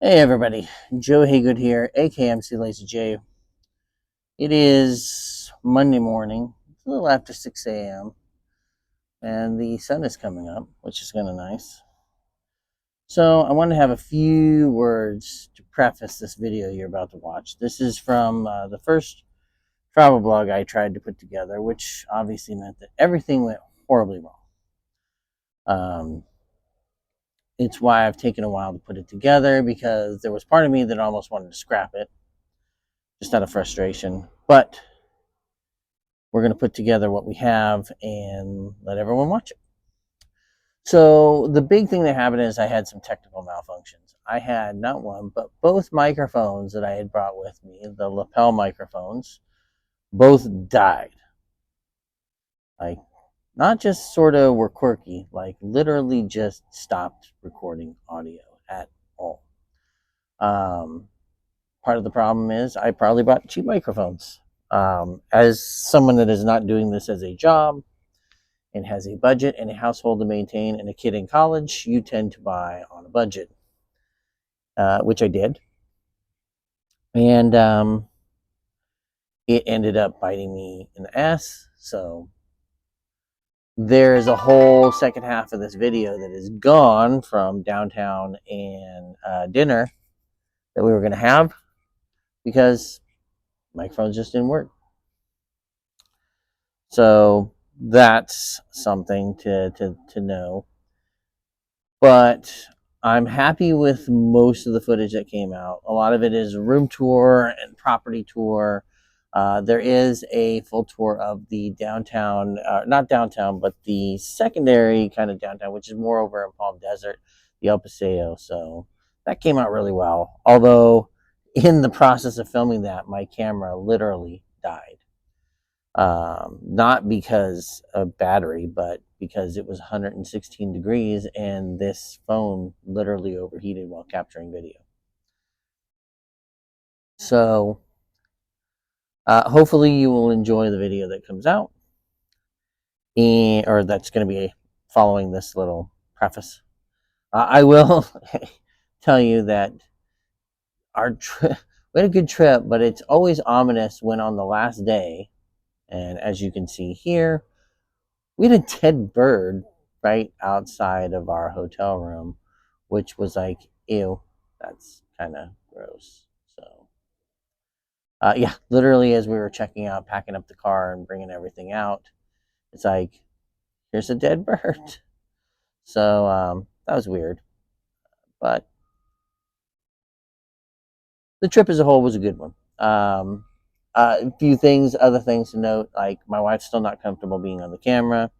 Hey everybody, Joe Haygood here, aka mclazyj. It is Monday morning, it's a little after 6 a.m., and the sun is coming up, which is kind of nice. So I want to have a few words to preface this video you're about to watch. This is from the first travel blog I tried to put together, which obviously meant that everything went horribly wrong. It's why I've taken a while to put it together, because there was part of me that almost wanted to scrap it, just out of frustration. But we're going to put together what we have and let everyone watch it. So the big thing that happened is I had some technical malfunctions. I had not one, but both microphones that I had brought with me, the lapel microphones, both died. Like, not just sort of were quirky, like literally just stopped recording audio at all. Part of the problem is I probably bought cheap microphones. As someone that is not doing this as a job and has a budget and a household to maintain and a kid in college, you tend to buy on a budget, which I did. And it ended up biting me in the ass. So there's a whole second half of this video that is gone from downtown and dinner that we were going to have because microphones just didn't work. So that's something to know. But I'm happy with most of the footage that came out. A lot of it is room tour and property tour. There is a full tour of the downtown, not downtown, but the secondary kind of downtown, which is more over in Palm Desert, the El Paseo. So that came out really well. Although in the process of filming that, my camera literally died. Not because of battery, but because it was 116 degrees and this phone literally overheated while capturing video. So hopefully you will enjoy the video that comes out, or that's going to be following this little preface. I will tell you that we had a good trip, but it's always ominous when on the last day, and as you can see here, we had a dead bird right outside of our hotel room, which was like, ew, that's kind of gross. So, yeah, literally as we were checking out, packing up the car and bringing everything out, it's like, here's a dead bird. So that was weird. But the trip as a whole was a good one. A few things, other things to note, like my wife's still not comfortable being on the camera.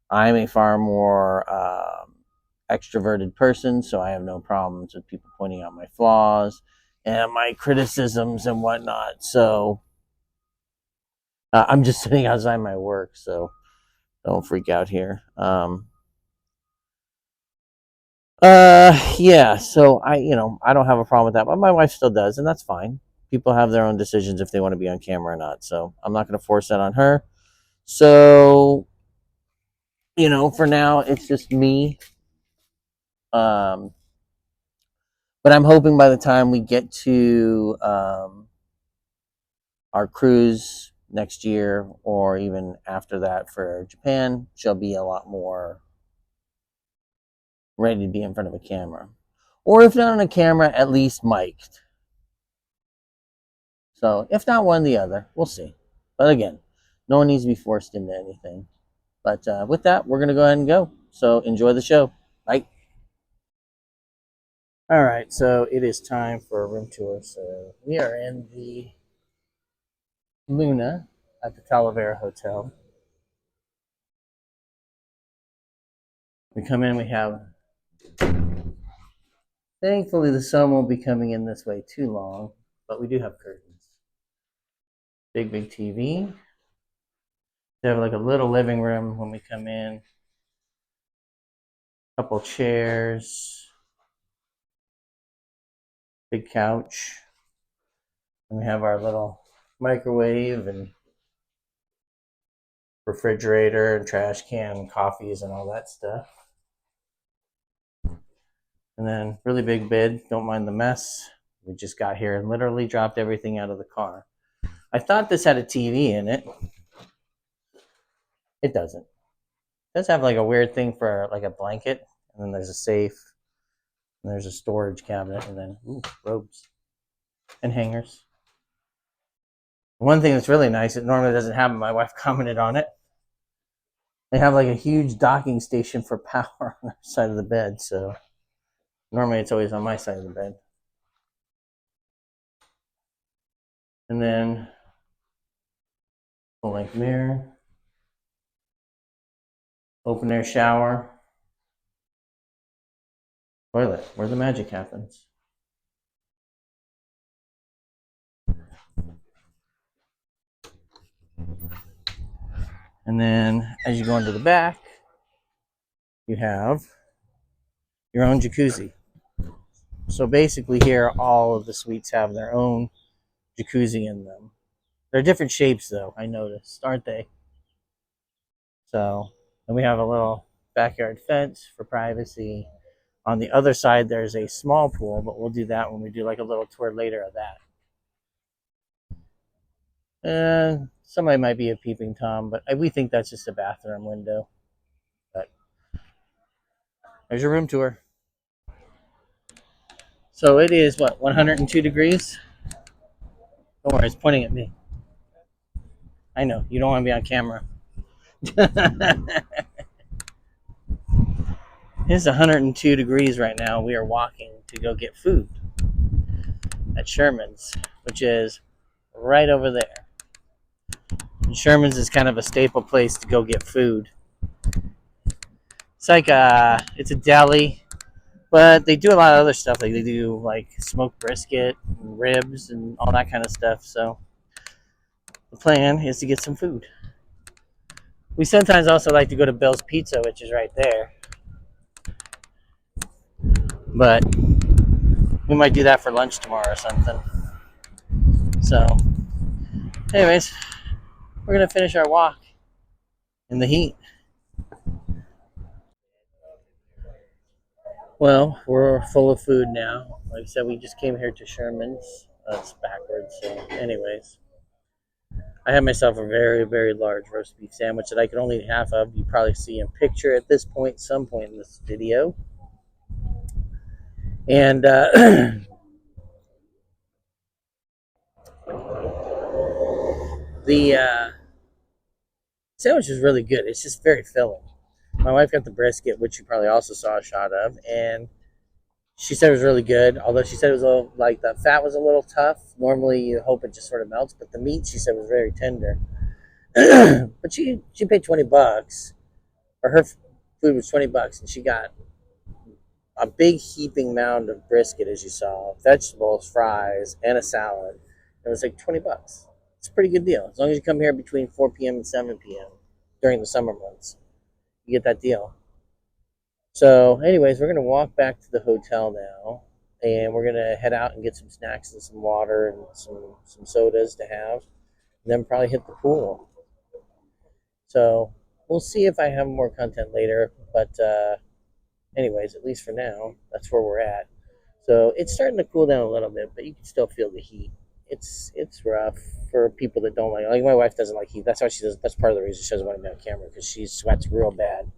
I'm a far more extroverted person, so I have no problems with people pointing out my flaws and my criticisms and whatnot. So I'm just sitting outside my work, so don't freak out here. Yeah. So I don't have a problem with that, but my wife still does, and that's fine. People have their own decisions if they want to be on camera or not. So I'm not going to force that on her. So for now, it's just me. Um, But I'm hoping by the time we get to our cruise next year, or even after that for Japan, she'll be a lot more ready to be in front of a camera. Or if not on a camera, at least mic'd. So if not one, the other. We'll see. But again, no one needs to be forced into anything. But with that, we're going to go ahead and go. So enjoy the show. Bye. All right, so it is time for a room tour. So we are in the Luna at the Talavera Hotel. We come in, we have, thankfully the sun won't be coming in this way too long, but we do have curtains. Big TV. They have like a little living room when we come in. Couple chairs. Big couch. And we have our little microwave and refrigerator and trash can and coffees and all that stuff. And And then really big bed, don't mind the mess. We just got here and literally dropped everything out of the car. I thought this had a TV in it. It doesn't. It does have like a weird thing for like a blanket, and then there's a safe, and there's a storage cabinet, and then robes and hangers. One thing that's really nice, it normally doesn't happen, my wife commented on it. They have like a huge docking station for power on their side of the bed, so normally it's always on my side of the bed. And then full length mirror, open air shower, toilet, where the magic happens. And then as you go into the back, you have your own jacuzzi. So basically here, all of the suites have their own jacuzzi in them. They're different shapes though, I noticed, aren't they? So, and we have a little backyard fence for privacy. On the other side, there's a small pool, but we'll do that when we do like a little tour later of that. And somebody might be a peeping Tom, but we think that's just a bathroom window. But there's your room tour. So it is what, 102 degrees? Don't worry, it's pointing at me. I know, you don't want to be on camera. It's 102 degrees right now. We are walking to go get food at Sherman's, which is right over there. And Sherman's is kind of a staple place to go get food. It's like it's a deli, but they do a lot of other stuff. Like they do like smoked brisket, and ribs, and all that kind of stuff. So the plan is to get some food. We sometimes also like to go to Bill's Pizza, which is right there. But we might do that for lunch tomorrow or something. So, anyways, we're gonna finish our walk in the heat. Well, we're full of food now. Like I said, we just came here to Sherman's. It's backwards. So, anyways, I had myself a very, very large roast beef sandwich that I could only eat half of. You probably see in picture at this point, some point in this video. And the sandwich is really good. It's just very filling. My wife got the brisket, which you probably also saw a shot of, and she said it was really good. Although she said it was a little, like the fat was a little tough. Normally, you hope it just sort of melts, but the meat she said was very tender. But she paid $20, or her food was $20, and she got a big heaping mound of brisket, as you saw, vegetables, fries, and a salad. It was like $20. It's a pretty good deal. As long as you come here between 4 p.m. and 7 p.m. during the summer months, you get that deal. So, anyways, we're gonna walk back to the hotel now, and we're gonna head out and get some snacks and some water and some sodas to have, and then probably hit the pool. So we'll see if I have more content later, but anyways, at least for now, that's where we're at. So it's starting to cool down a little bit, but you can still feel the heat. It's rough for people that don't like my wife doesn't like heat. That's why she does. That's part of the reason she doesn't want to be on camera, because she sweats real bad.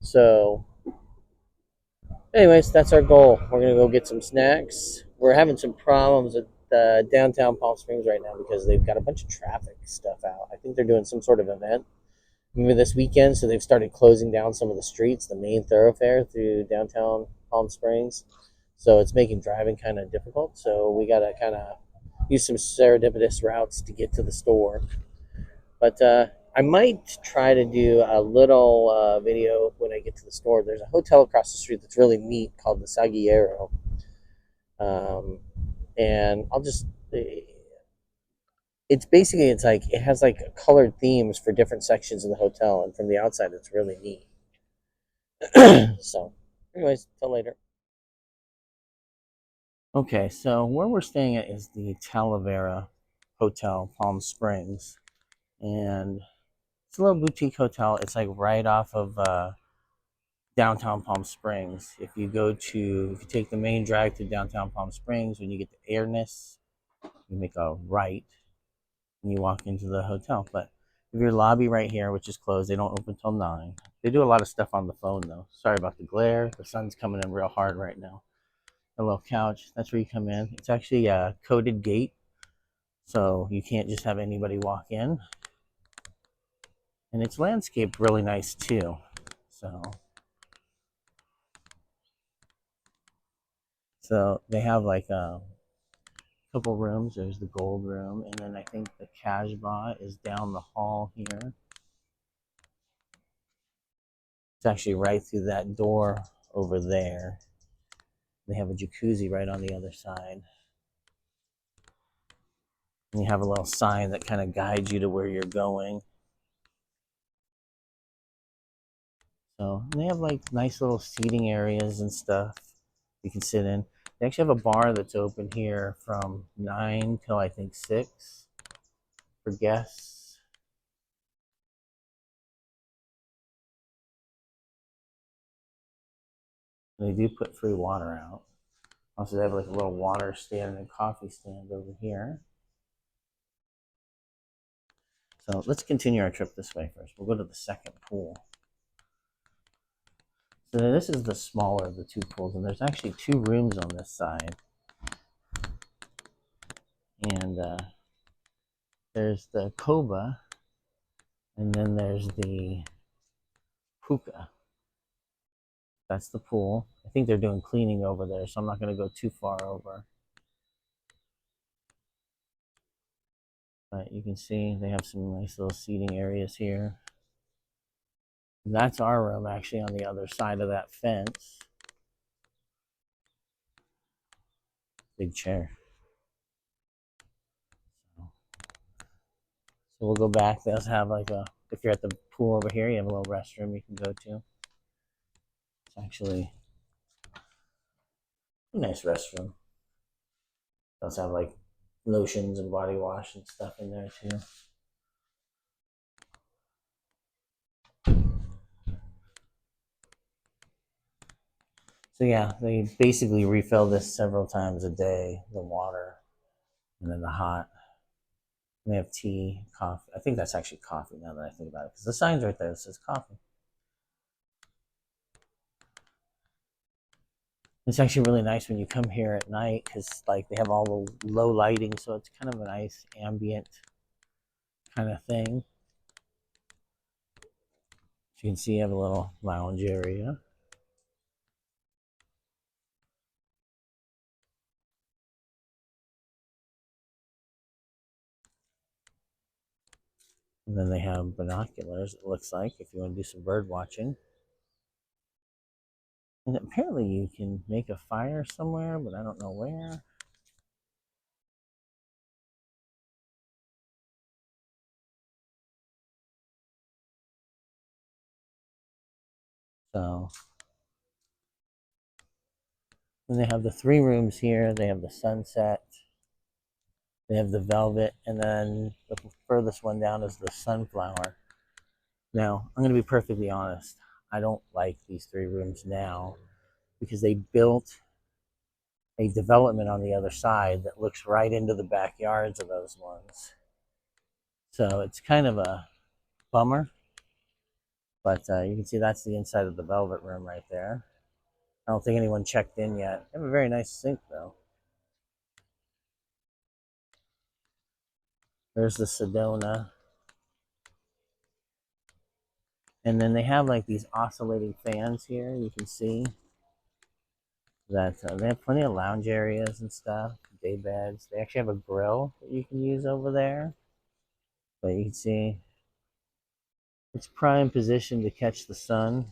So, anyways, that's our goal. We're gonna go get some snacks. We're having some problems at downtown Palm Springs right now because they've got a bunch of traffic stuff out. I think they're doing some sort of event maybe this weekend, so they've started closing down some of the streets, the main thoroughfare through downtown Palm Springs. So it's making driving kind of difficult. So we got to kind of use some serendipitous routes to get to the store. But I might try to do a little video when I get to the store. There's a hotel across the street that's really neat called the Saguiero. And I'll just it's basically it's like it has like colored themes for different sections of the hotel, and from the outside it's really neat. So anyways, till later. Okay, so where we're staying at is the Talavera Hotel, Palm Springs, and it's a little boutique hotel. It's like right off of downtown Palm Springs. If you take the main drag to downtown Palm Springs, when you get to Airness, you make a right and you walk into the hotel. But if your lobby right here, which is closed, they don't open till 9. They do a lot of stuff on the phone though. Sorry about the glare. The sun's coming in real hard right now. A little couch. That's where you come in. It's actually a coded gate, so you can't just have anybody walk in. And it's landscaped really nice too. So they have like a couple rooms. There's the gold room, and then I think the Kajba is down the hall here. It's actually right through that door over there. They have a jacuzzi right on the other side. And you have a little sign that kind of guides you to where you're going. So they have like nice little seating areas and stuff you can sit in. They actually have a bar that's open here from 9 till I think 6 for guests. And they do put free water out. Also, they have like a little water stand and coffee stand over here. So let's continue our trip this way first. We'll go to the second pool. So this is the smaller of the two pools, and there's actually 2 rooms on this side. And there's the Koba, and then there's the Puka. That's the pool. I think they're doing cleaning over there, so I'm not going to go too far over. But you can see they have some nice little seating areas here. And that's our room actually on the other side of that fence. Big chair. So we'll go back. They also have like if you're at the pool over here, you have a little restroom you can go to. It's actually a nice restroom. They also have like lotions and body wash and stuff in there too. So yeah, they basically refill this several times a day, the water, and then the hot. And they have tea, coffee. I think that's actually coffee now that I think about it, because the sign's right there that says coffee. It's actually really nice when you come here at night because like they have all the low lighting, so it's kind of a nice ambient kind of thing. As you can see, you have a little lounge area. And then they have binoculars, it looks like, if you want to do some bird watching. And apparently you can make a fire somewhere, but I don't know where. So, and they have the 3 rooms here. They have the sunset. They have the velvet, and then the furthest one down is the sunflower. Now, I'm going to be perfectly honest. I don't like these 3 rooms now because they built a development on the other side that looks right into the backyards of those ones. So it's kind of a bummer. But you can see that's the inside of the velvet room right there. I don't think anyone checked in yet. They have a very nice sink though. There's the Sedona. And then they have like these oscillating fans here. You can see that they have plenty of lounge areas and stuff, day beds. They actually have a grill that you can use over there. But you can see it's prime position to catch the sun.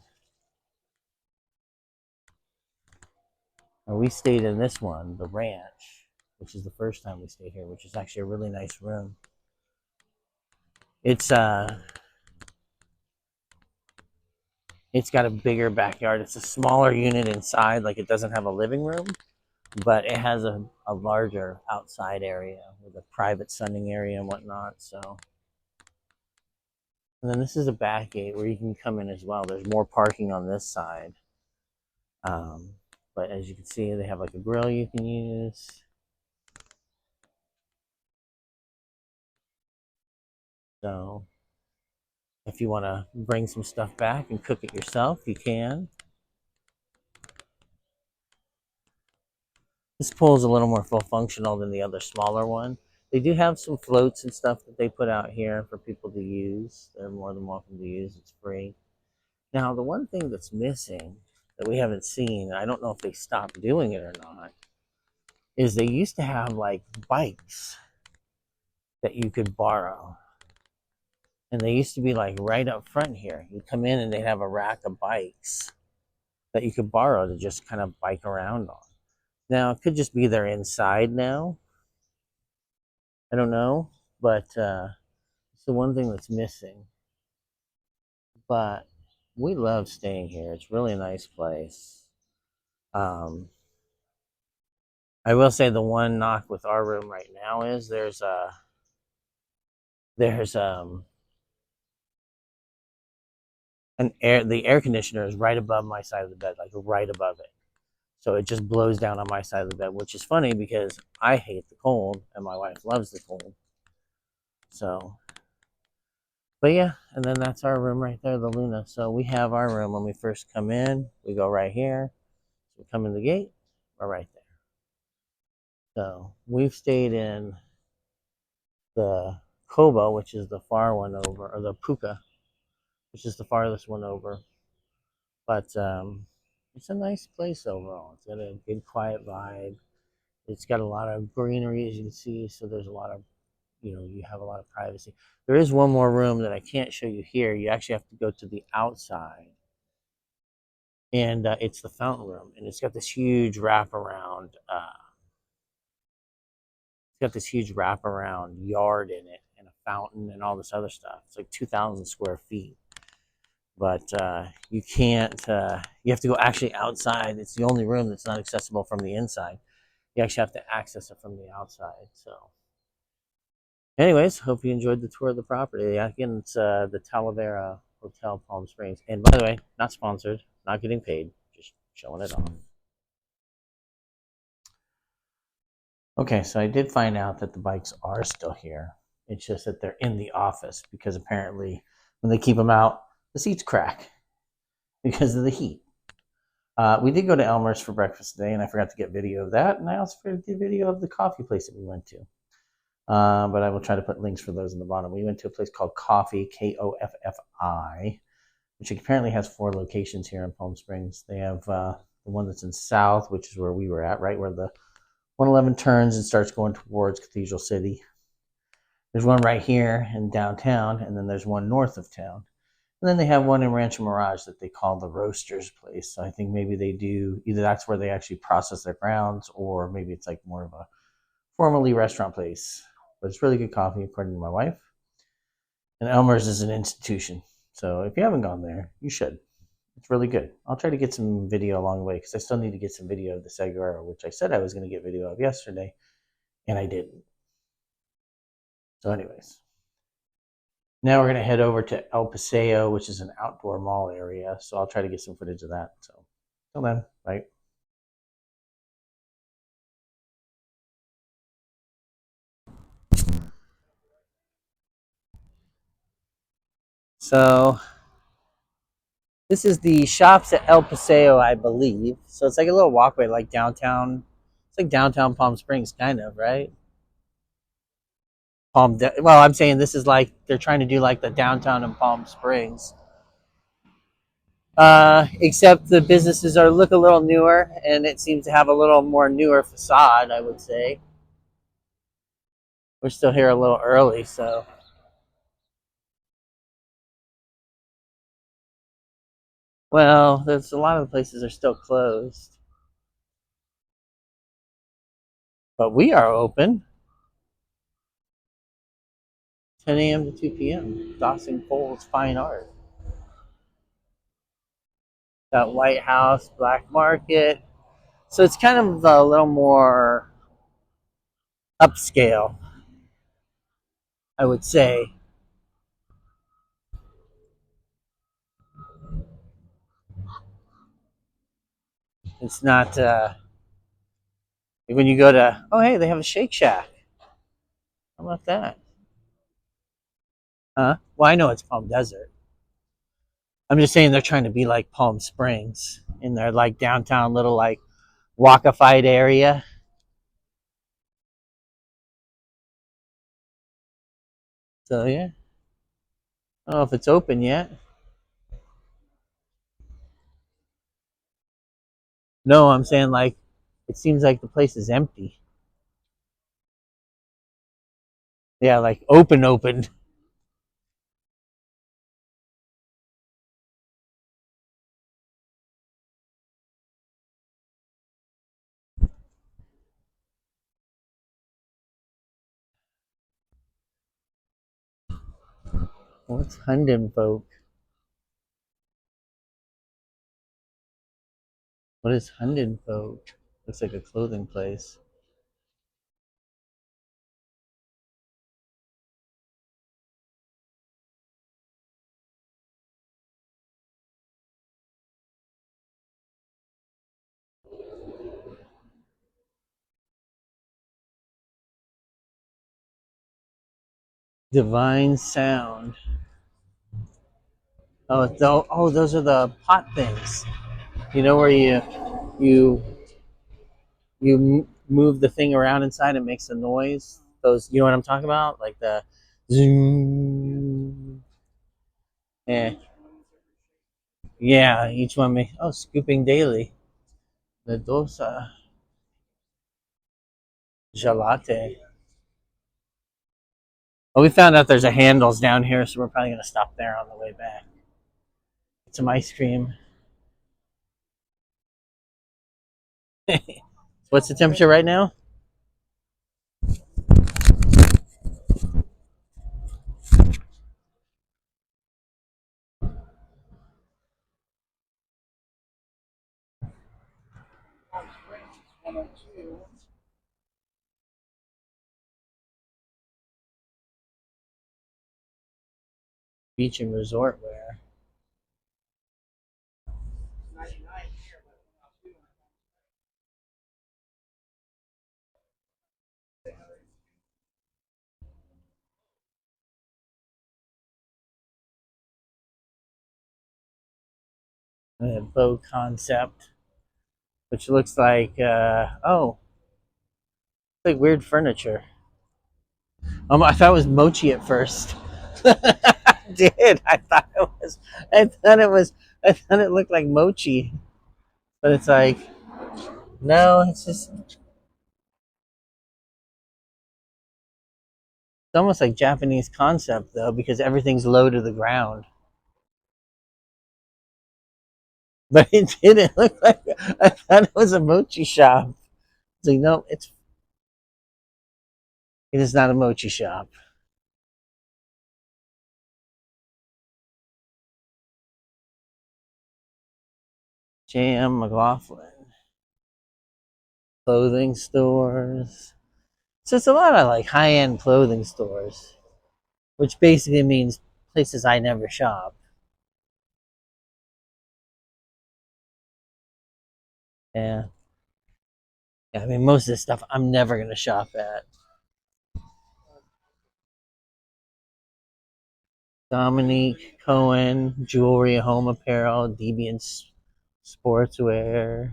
And we stayed in this one, the ranch, which is the first time we stayed here, which is actually a really nice room. It's got a bigger backyard. It's a smaller unit inside, like it doesn't have a living room, but it has a larger outside area with a private sunning area and whatnot. So And then this is a back gate where you can come in as well. There's more parking on this side. Um, but as you can see, they have like a grill you can use. So if you want to bring some stuff back and cook it yourself, you can. This pool is a little more full functional than the other smaller one. They do have some floats and stuff that they put out here for people to use. They're more than welcome to use. It's free. Now, the one thing that's missing that we haven't seen, I don't know if they stopped doing it or not, is they used to have like bikes that you could borrow. And they used to be like right up front here. You come in and they'd have a rack of bikes that you could borrow to just kind of bike around on. Now, it could just be they're inside now. I don't know. But it's the one thing that's missing. But we love staying here. It's really a nice place. Um, I will say the one knock with our room right now is there's the air conditioner is right above my side of the bed, like right above it. So it just blows down on my side of the bed, which is funny because I hate the cold and my wife loves the cold. So, but yeah, and then that's our room right there, the Luna. So we have our room when we first come in. We go right here. We come in the gate. We're right there. So we've stayed in the Kobo, which is the far one over, or the Puka, which is the farthest one over. But it's a nice place overall. It's got a good quiet vibe. It's got a lot of greenery, as you can see. So there's a lot of, you have a lot of privacy. There is one more room that I can't show you here. You actually have to go to the outside, and it's the fountain room, and it's got this huge wraparound. It's got this huge wraparound yard in it, and a fountain, and all this other stuff. It's like 2,000 square feet. But you can't. You have to go actually outside. It's the only room that's not accessible from the inside. You actually have to access it from the outside. So, anyways, hope you enjoyed the tour of the property. Again, it's the Talavera Hotel Palm Springs. And by the way, not sponsored, not getting paid, just showing it off. Okay, so I did find out that the bikes are still here. It's just that they're in the office because apparently when they keep them out, the seats crack because of the heat. We did go to Elmer's for breakfast today, and I forgot to get video of that. And I also forgot to get video of the coffee place that we went to. But I will try to put links for those in the bottom. We went to a place called Coffee, Koffi, which apparently has 4 locations here in Palm Springs. They have the one that's in South, which is where we were at, right where the 111 turns and starts going towards Cathedral City. There's one right here in downtown, and then there's one north of town. And then they have one in Rancho Mirage that they call the Roasters Place. So I think maybe they do, either that's where they actually process their grounds, or maybe it's like more of a formerly restaurant place. But it's really good coffee, according to my wife. And Elmer's is an institution. So if you haven't gone there, you should. It's really good. I'll try to get some video along the way because I still need to get some video of the Saguaro, which I said I was going to get video of yesterday, and I didn't. So anyways, now we're going to head over to El Paseo, which is an outdoor mall area. So I'll try to get some footage of that. So till then, bye. So this is the shops at El Paseo, I believe. So it's like a little walkway, like downtown. It's like downtown Palm Springs, kind of, right? Well, I'm saying this is like they're trying to do like the downtown in Palm Springs. Except the businesses look a little newer, and it seems to have a little more newer facade, I would say. We're still here a little early, so. Well, there's a lot of the places are still closed. But we are open 10 a.m. to 2 p.m. Dawson Cole's Fine Art. Got White House, Black Market. So it's kind of a little more upscale, I would say. It's not when you go to, oh, hey, they have a Shake Shack. How about that? Huh? Well, I know it's Palm Desert. I'm just saying they're trying to be like Palm Springs in their like downtown little like walkified area. So yeah, I don't know if it's open yet. No, I'm saying like it seems like the place is empty. Yeah, like open. What's Hundenfolk? What is Hundenfolk? Looks like a clothing place. Divine Sound. Oh, those are the pot things. You know where you move the thing around inside and makes a noise. Those, you know what I'm talking about? Like the zoom. Yeah, yeah. Each one make scooping daily. The dosa gelate. Well, we found out there's a handles down here, so we're probably gonna stop there on the way back. Get some ice cream. What's the temperature right now? Beach and resort wear. Bow concept, which looks like like weird furniture. I thought it was mochi at first. I did. I thought it looked like mochi, but it's like no. It's almost like Japanese concept though, because everything's low to the ground. But it didn't look like. I thought it was a mochi shop. It's like no, it is not a mochi shop. J.M. McLaughlin clothing stores. So it's a lot of like high end clothing stores, which basically means places I never shop. Yeah. Yeah, I mean, most of this stuff I'm never going to shop at. Dominique Cohen, jewelry, home apparel, Deviant sportswear.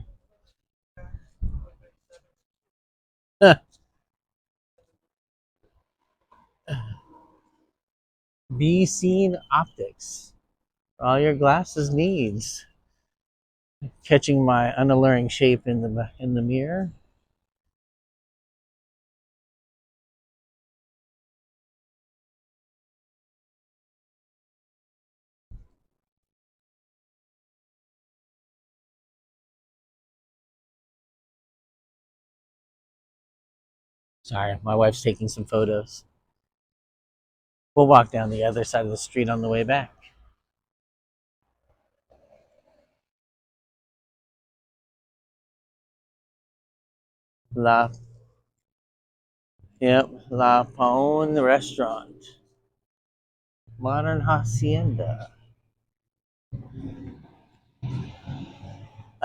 Be Seen Optics. All your glasses needs. Catching my unalluring shape in the mirror. Sorry, my wife's taking some photos. We'll walk down the other side of the street on the way back. La, yep, La Paone Restaurant. Modern Hacienda.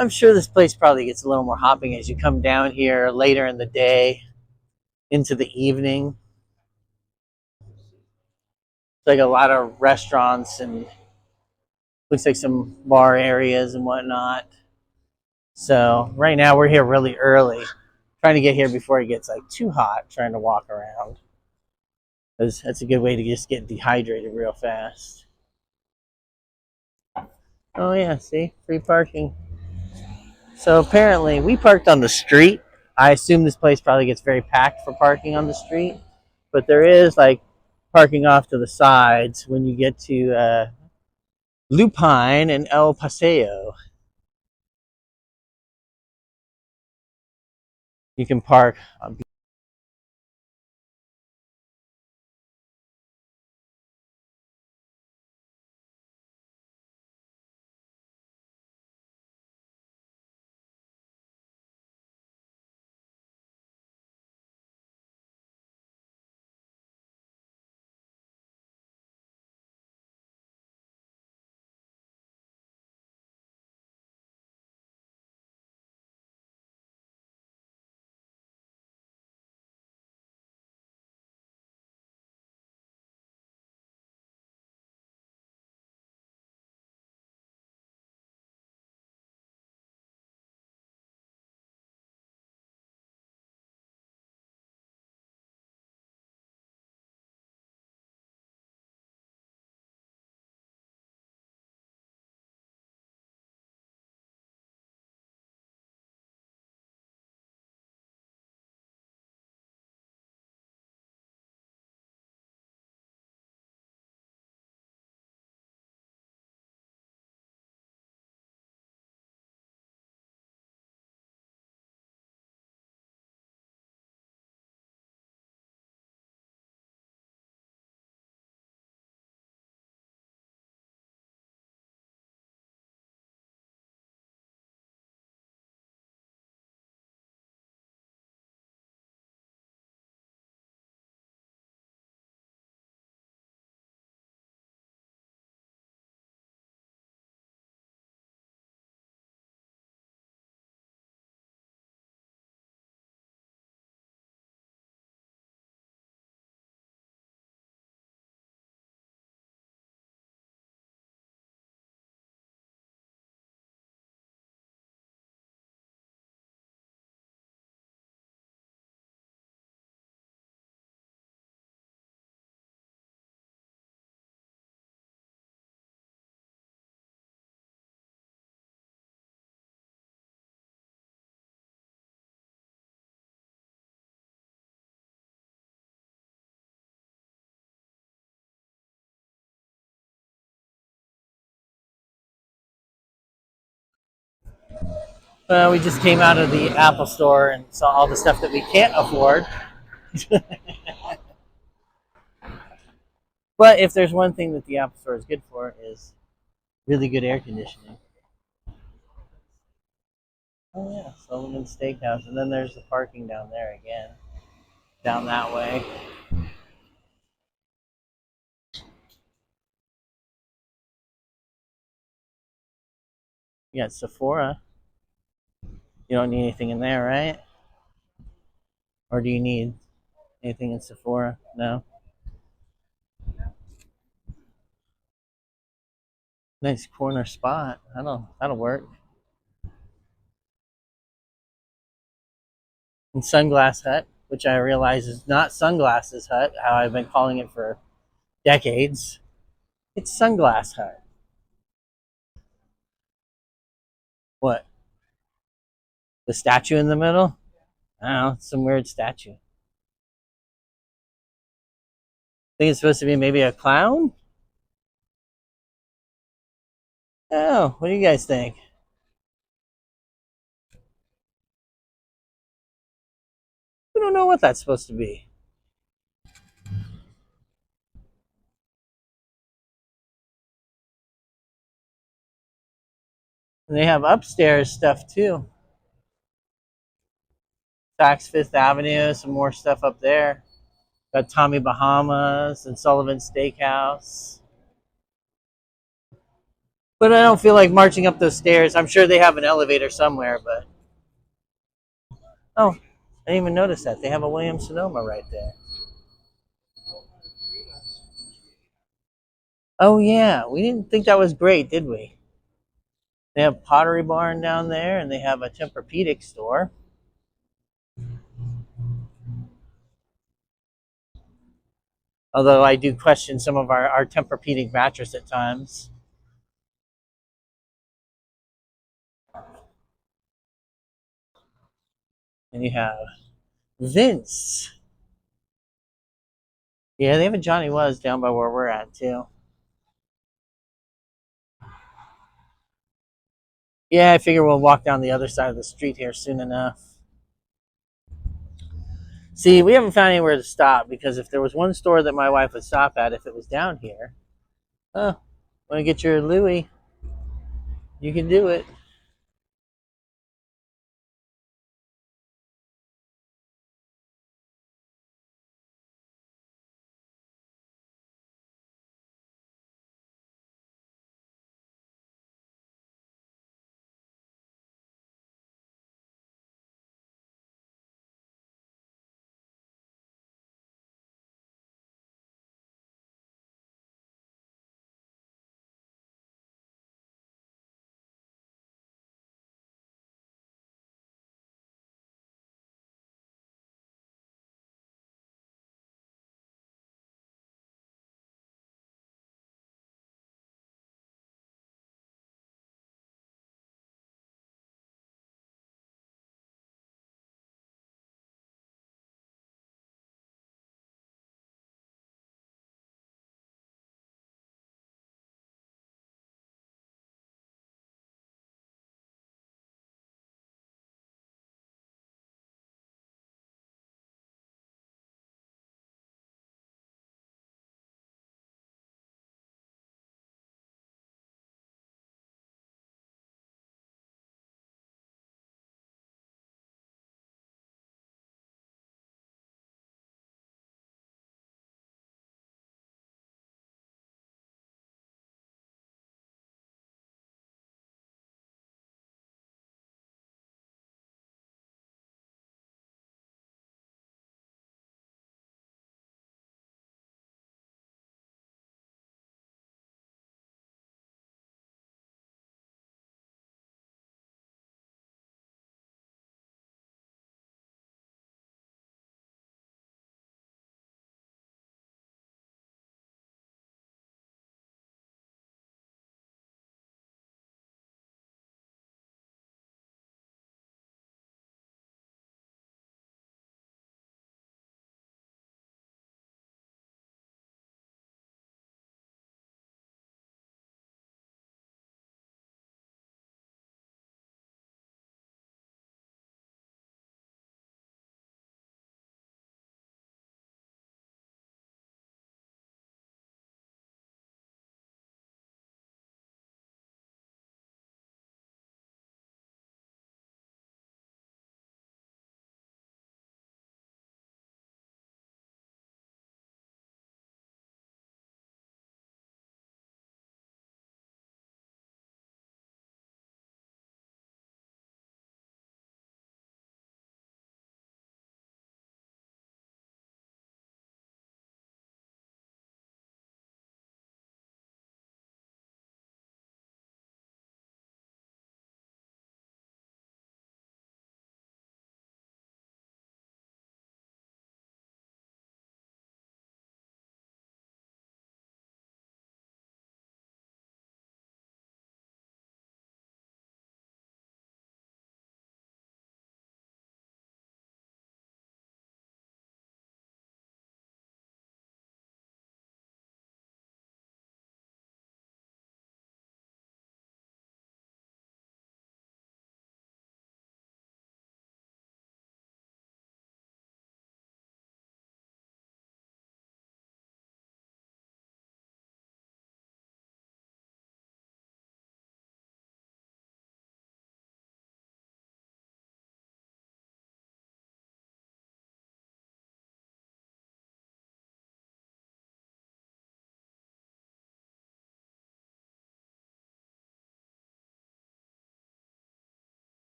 I'm sure this place probably gets a little more hopping as you come down here later in the day into the evening. It's like a lot of restaurants and looks like some bar areas and whatnot. So right now we're here really early, trying to get here before it gets like too hot, trying to walk around. That's a good way to just get dehydrated real fast. Oh yeah, see? Free parking. So apparently we parked on the street. I assume this place probably gets very packed for parking on the street. But there is like parking off to the sides when you get to Lupine and El Paseo. You can park. Well, we just came out of the Apple store and saw all the stuff that we can't afford. But if there's one thing that the Apple store is good for is really good air conditioning. Oh yeah, Sullivan Steakhouse, and then there's the parking down there again, down that way. You got Sephora. You don't need anything in there, right? Or do you need anything in Sephora? No. Nice corner spot. That'll work. And Sunglass Hut, which I realize is not Sunglasses Hut, how I've been calling it for decades. It's Sunglass Hut. What? The statue in the middle? I don't know. It's some weird statue. I think it's supposed to be maybe a clown? Oh, what do you guys think? We don't know what that's supposed to be. And they have upstairs stuff too. Saks Fifth Avenue, some more stuff up there. Got Tommy Bahamas and Sullivan Steakhouse. But I don't feel like marching up those stairs. I'm sure they have an elevator somewhere, but oh, I didn't even notice that. They have a Williams Sonoma right there. Oh yeah, we didn't think that was great, did we? They have Pottery Barn down there, and they have a Tempur-Pedic store. Although I do question some of our Tempur-Pedic mattress at times. And you have Vince. Yeah, they have a Johnny Was down by where we're at too. Yeah, I figure we'll walk down the other side of the street here soon enough. See, we haven't found anywhere to stop because if there was one store that my wife would stop at, if it was down here, oh, want to get your Louis, you can do it.